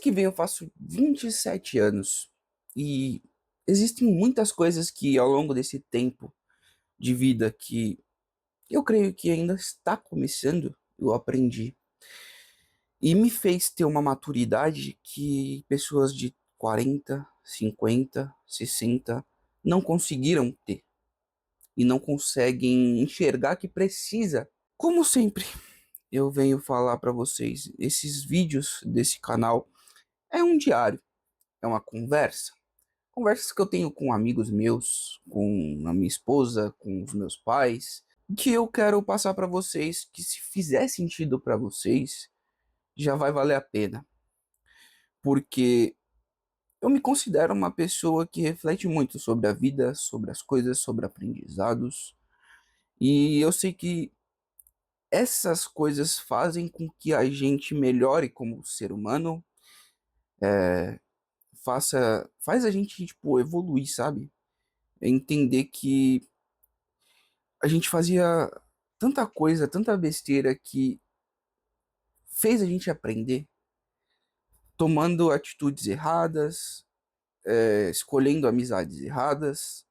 que vem eu faço 27 anos e existem muitas coisas que ao longo desse tempo de vida que eu creio que ainda está começando, eu aprendi e me fez ter uma maturidade que pessoas de 40, 50, 60 não conseguiram ter e não conseguem enxergar que precisa. Como sempre, eu venho falar para vocês, esses vídeos desse canal é um diário, é uma conversa. Conversas que eu tenho com amigos meus, com a minha esposa, com os meus pais, que eu quero passar para vocês, que se fizer sentido para vocês, já vai valer a pena. Porque eu me considero uma pessoa que reflete muito sobre a vida, sobre as coisas, sobre aprendizados. E eu sei que essas coisas fazem com que a gente melhore como ser humano, faz a gente, tipo, evoluir, sabe? É entender que a gente fazia tanta coisa, tanta besteira que fez a gente aprender, tomando atitudes erradas, escolhendo amizades erradas.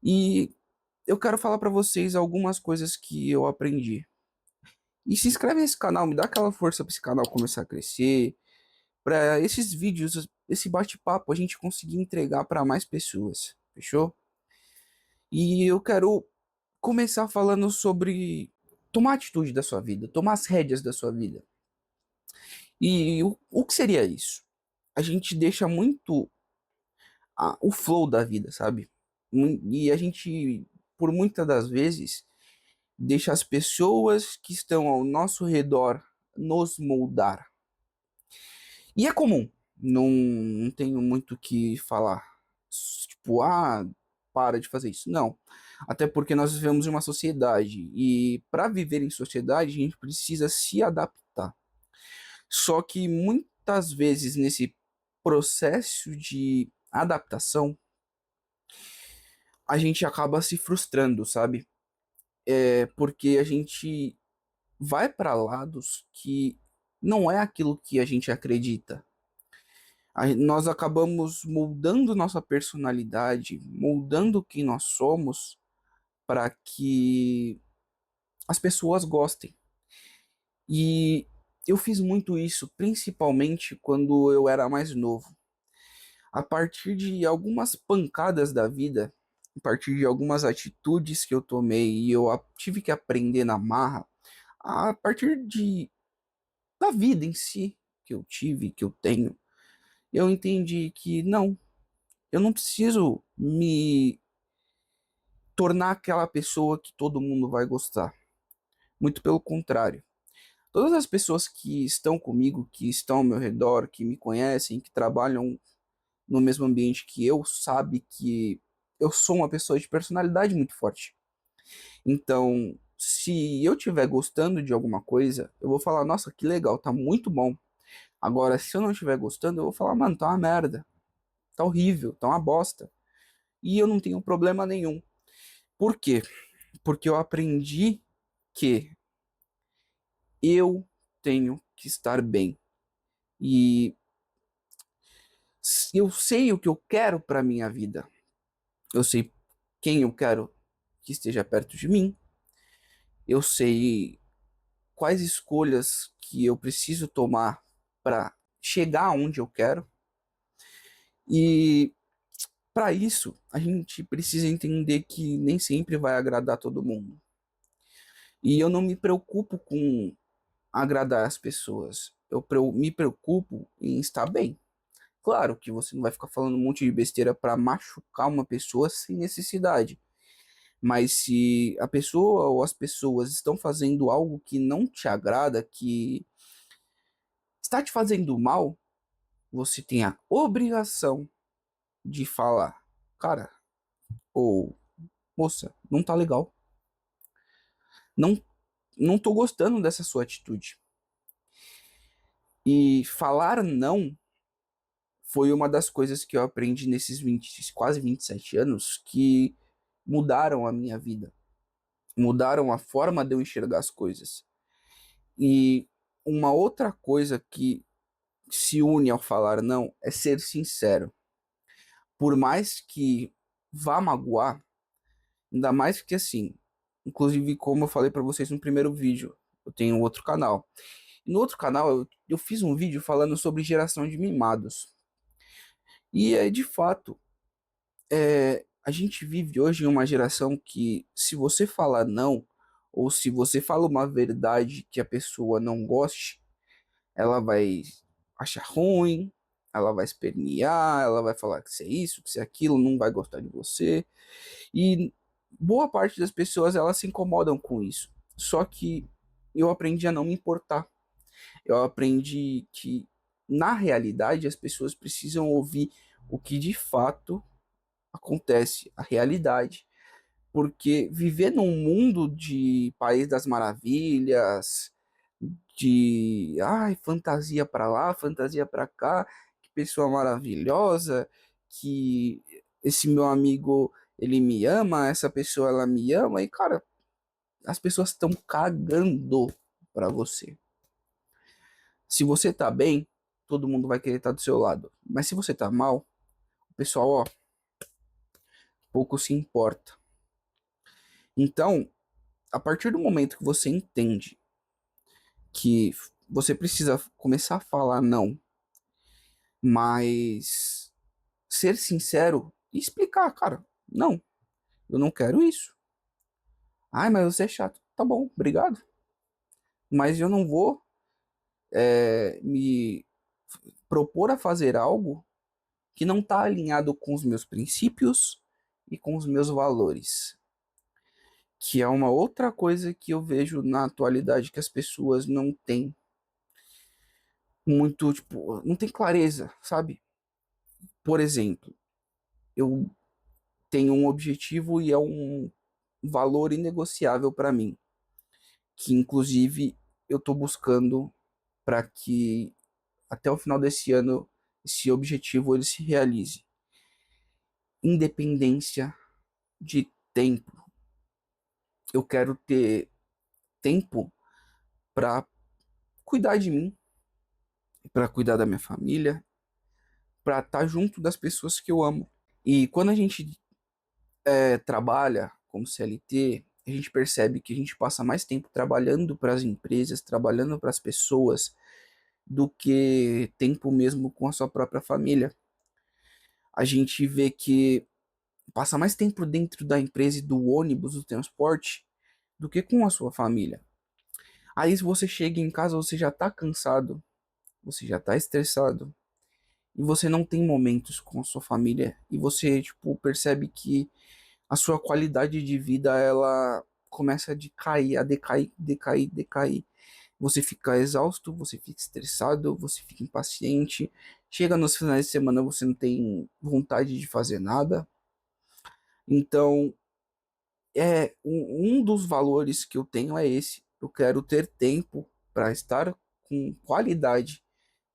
E eu quero falar pra vocês algumas coisas que eu aprendi. E se inscreve nesse canal, me dá aquela força pra esse canal começar a crescer, pra esses vídeos, esse bate-papo a gente conseguir entregar pra mais pessoas, fechou? E eu quero começar falando sobre tomar atitude da sua vida, tomar as rédeas da sua vida. E o que seria isso? A gente deixa muito o flow da vida, sabe? E a gente, por muitas das vezes, deixa as pessoas que estão ao nosso redor nos moldar. E é comum, não tenho muito o que falar. Tipo, para de fazer isso. Não. Até porque nós vivemos em uma sociedade. E para viver em sociedade, a gente precisa se adaptar. Só que muitas vezes nesse processo de adaptação, a gente acaba se frustrando, sabe? É porque a gente vai para lados que não é aquilo que a gente acredita. Nós acabamos moldando nossa personalidade, moldando quem nós somos para que as pessoas gostem. E eu fiz muito isso, principalmente quando eu era mais novo. A partir de algumas pancadas da vida, a partir de algumas atitudes que eu tomei e eu tive que aprender na marra, a partir da vida em si que eu tive, que eu tenho, eu entendi que não, eu não preciso me tornar aquela pessoa que todo mundo vai gostar. Muito pelo contrário. Todas as pessoas que estão comigo, que estão ao meu redor, que me conhecem, que trabalham no mesmo ambiente que eu, sabe que eu sou uma pessoa de personalidade muito forte. Então, se eu estiver gostando de alguma coisa, eu vou falar, nossa, que legal, tá muito bom. Agora, se eu não estiver gostando, eu vou falar, mano, tá uma merda, tá horrível, tá uma bosta. E eu não tenho problema nenhum. Por quê? Porque eu aprendi que eu tenho que estar bem. E eu sei o que eu quero para minha vida. Eu sei quem eu quero que esteja perto de mim. Eu sei quais escolhas que eu preciso tomar para chegar onde eu quero. E para isso, a gente precisa entender que nem sempre vai agradar todo mundo. E eu não me preocupo com agradar as pessoas. Me preocupo em estar bem. Claro que você não vai ficar falando um monte de besteira para machucar uma pessoa sem necessidade. Mas se a pessoa ou as pessoas estão fazendo algo que não te agrada, que está te fazendo mal, você tem a obrigação de falar, cara, ou moça, não tá legal. Não, não tô gostando dessa sua atitude. E falar não foi uma das coisas que eu aprendi nesses quase 27 anos que mudaram a minha vida, mudaram a forma de eu enxergar as coisas. E uma outra coisa que se une ao falar não é ser sincero. Por mais que vá magoar, ainda mais que assim, inclusive como eu falei para vocês no primeiro vídeo, eu tenho outro canal. E no outro canal eu fiz um vídeo falando sobre geração de mimados. E é de fato, a gente vive hoje em uma geração que se você falar não, ou se você fala uma verdade que a pessoa não goste, ela vai achar ruim, ela vai espernear, ela vai falar que você é isso, que você é aquilo, não vai gostar de você. E boa parte das pessoas elas se incomodam com isso. Só que eu aprendi a não me importar. Eu aprendi que na realidade as pessoas precisam ouvir o que de fato acontece, a realidade. Porque viver num mundo de País das Maravilhas, de ai, fantasia para lá, fantasia para cá, que pessoa maravilhosa, que esse meu amigo ele me ama, essa pessoa ela me ama, e cara, as pessoas estão cagando para você. Se você tá bem, todo mundo vai querer estar do seu lado. Mas se você tá mal, o pessoal, ó, pouco se importa. Então, a partir do momento que você entende que você precisa começar a falar não, mas ser sincero e explicar, cara, não, eu não quero isso. Ai, mas você é chato. Tá bom, obrigado. Mas eu não vou me propor a fazer algo que não está alinhado com os meus princípios e com os meus valores. Que é uma outra coisa que eu vejo na atualidade que as pessoas não têm muito, tipo, não tem clareza, sabe? Por exemplo, eu tenho um objetivo e é um valor inegociável para mim, que inclusive eu estou buscando para que até o final desse ano esse objetivo ele se realize. Independência de tempo. Eu quero ter tempo para cuidar de mim, para cuidar da minha família, para estar junto das pessoas que eu amo. E quando a gente trabalha como CLT, a gente percebe que a gente passa mais tempo trabalhando para as empresas, trabalhando para as pessoas, do que tempo mesmo com a sua própria família. A gente vê que passa mais tempo dentro da empresa e do ônibus, do transporte, do que com a sua família. Aí se você chega em casa, você já está cansado, você já está estressado, e você não tem momentos com a sua família, e você, tipo, percebe que a sua qualidade de vida, ela começa a decair, a decair, decair, decair. Você fica exausto, você fica estressado, você fica impaciente. Chega nos finais de semana, você não tem vontade de fazer nada. Então, um dos valores que eu tenho é esse. Eu quero ter tempo para estar com qualidade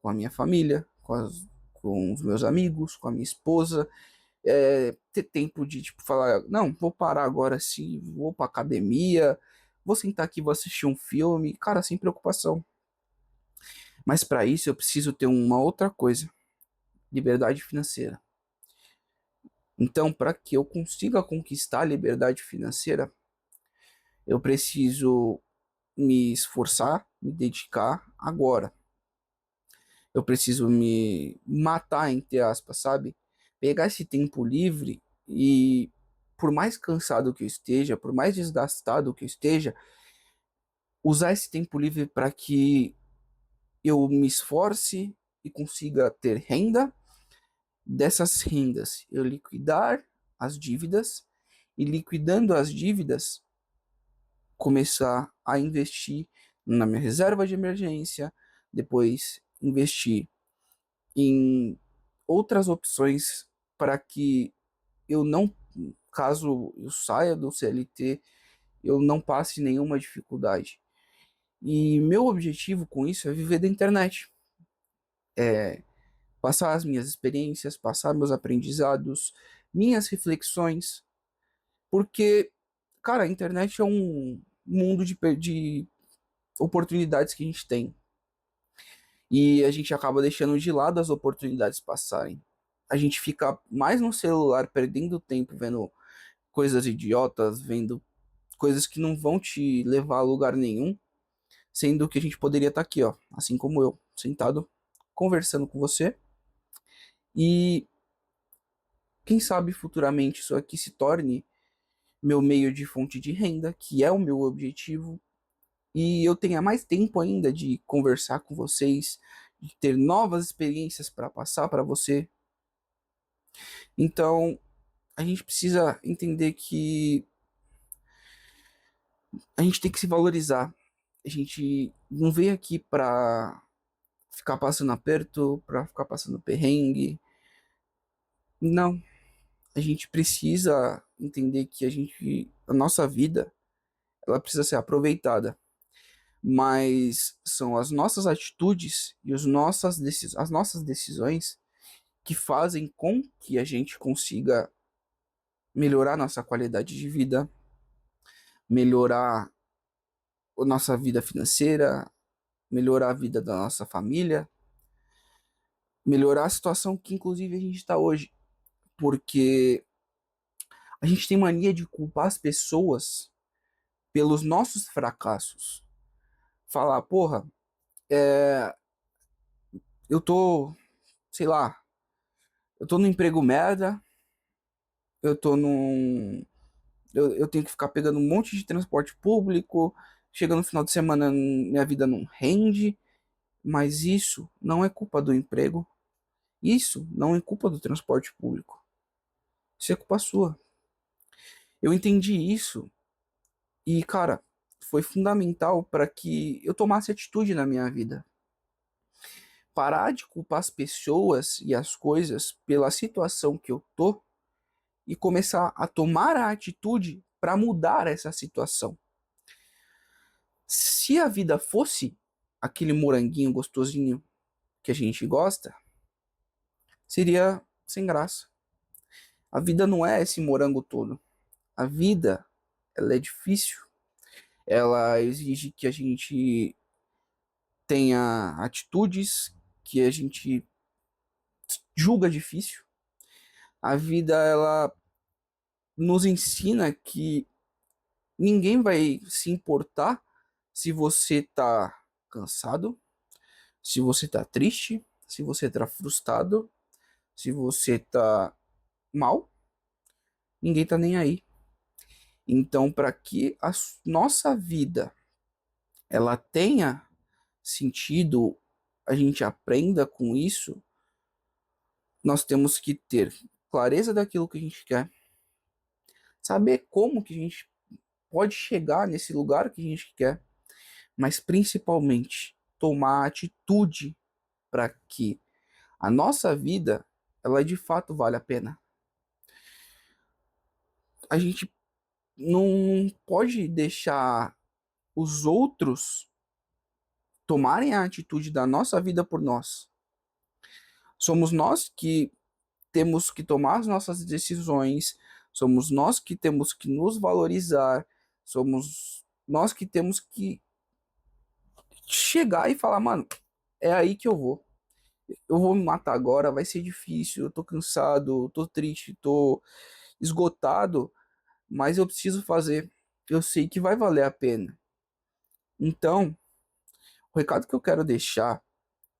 com a minha família, com os meus amigos, com a minha esposa, ter tempo de tipo falar, não, vou parar agora sim, vou pra academia, vou sentar aqui, vou assistir um filme, cara, sem preocupação. Mas para isso eu preciso ter uma outra coisa, liberdade financeira. Então, para que eu consiga conquistar a liberdade financeira, eu preciso me esforçar, me dedicar agora. Eu preciso me matar, entre aspas, sabe? Pegar esse tempo livre e, por mais cansado que eu esteja, por mais desgastado que eu esteja, usar esse tempo livre para que eu me esforce e consiga ter renda. Dessas rendas, eu liquidar as dívidas e, liquidando as dívidas, começar a investir na minha reserva de emergência, depois investir em outras opções para que eu não, caso eu saia do CLT, eu não passe nenhuma dificuldade. E meu objetivo com isso é viver da internet, passar as minhas experiências, passar meus aprendizados, minhas reflexões, porque, cara, a internet é um mundo de oportunidades que a gente tem. E a gente acaba deixando de lado as oportunidades passarem. A gente fica mais no celular, perdendo tempo vendo coisas idiotas, vendo coisas que não vão te levar a lugar nenhum, sendo que a gente poderia estar aqui, ó, assim como eu, sentado, conversando com você. E quem sabe futuramente isso aqui se torne meu meio de fonte de renda, que é o meu objetivo, e eu tenha mais tempo ainda de conversar com vocês, de ter novas experiências para passar para você. Então, a gente precisa entender que a gente tem que se valorizar. A gente não veio aqui para ficar passando aperto, para ficar passando perrengue. Não, a gente precisa entender que a nossa vida, ela precisa ser aproveitada. Mas são as nossas atitudes e as nossas decisões que fazem com que a gente consiga melhorar nossa qualidade de vida, melhorar a nossa vida financeira, melhorar a vida da nossa família, melhorar a situação que inclusive a gente está hoje, porque a gente tem mania de culpar as pessoas pelos nossos fracassos. Falar, porra, eu tô, sei lá, eu tô no emprego merda, eu tô num eu tenho que ficar pegando um monte de transporte público, chega no final de semana, minha vida não rende, mas isso não é culpa do emprego, isso não é culpa do transporte público, isso é culpa sua. Eu entendi isso e, cara, foi fundamental para que eu tomasse atitude na minha vida. Parar de culpar as pessoas e as coisas pela situação que eu tô e começar a tomar a atitude para mudar essa situação. Se a vida fosse aquele moranguinho gostosinho que a gente gosta, seria sem graça. A vida não é esse morango todo. A vida, ela é difícil. Ela exige que a gente tenha atitudes que a gente julga difícil. A vida, ela nos ensina que ninguém vai se importar se você tá cansado, se você tá triste, se você tá frustrado, se você tá mal, ninguém tá nem aí. Então, para que a nossa vida ela tenha sentido, a gente aprenda com isso, nós temos que ter clareza daquilo que a gente quer, saber como que a gente pode chegar nesse lugar que a gente quer, mas principalmente tomar atitude para que a nossa vida ela de fato vale a pena. A gente não pode deixar os outros tomarem a atitude da nossa vida por nós. Somos nós que temos que tomar as nossas decisões, somos nós que temos que nos valorizar, somos nós que temos que chegar e falar, mano, é aí que eu vou. Eu vou me matar agora, vai ser difícil, eu tô cansado, tô triste, tô esgotado, mas eu preciso fazer. Eu sei que vai valer a pena. Então, o recado que eu quero deixar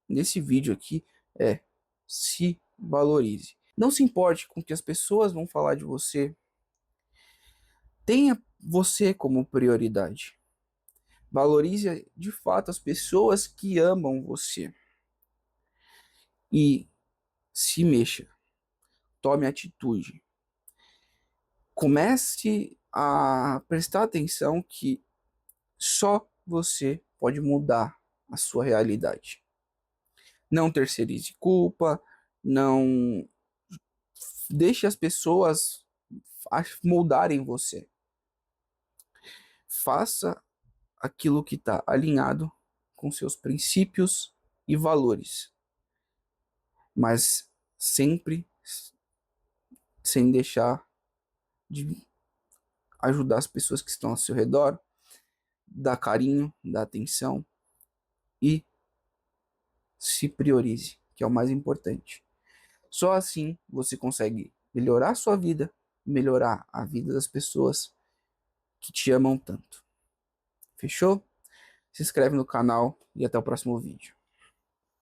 nesse vídeo aqui é: se valorize. Não se importe com o que as pessoas vão falar de você. Tenha você como prioridade. Valorize de fato as pessoas que amam você. E se mexa. Tome atitude. Comece a prestar atenção que só você pode mudar a sua realidade. Não terceirize culpa, não deixe as pessoas moldarem você. Faça aquilo que está alinhado com seus princípios e valores, mas sempre sem deixar de ajudar as pessoas que estão ao seu redor, dar carinho, dar atenção e se priorize, que é o mais importante. Só assim você consegue melhorar a sua vida, melhorar a vida das pessoas que te amam tanto. Fechou? Se inscreve no canal e até o próximo vídeo.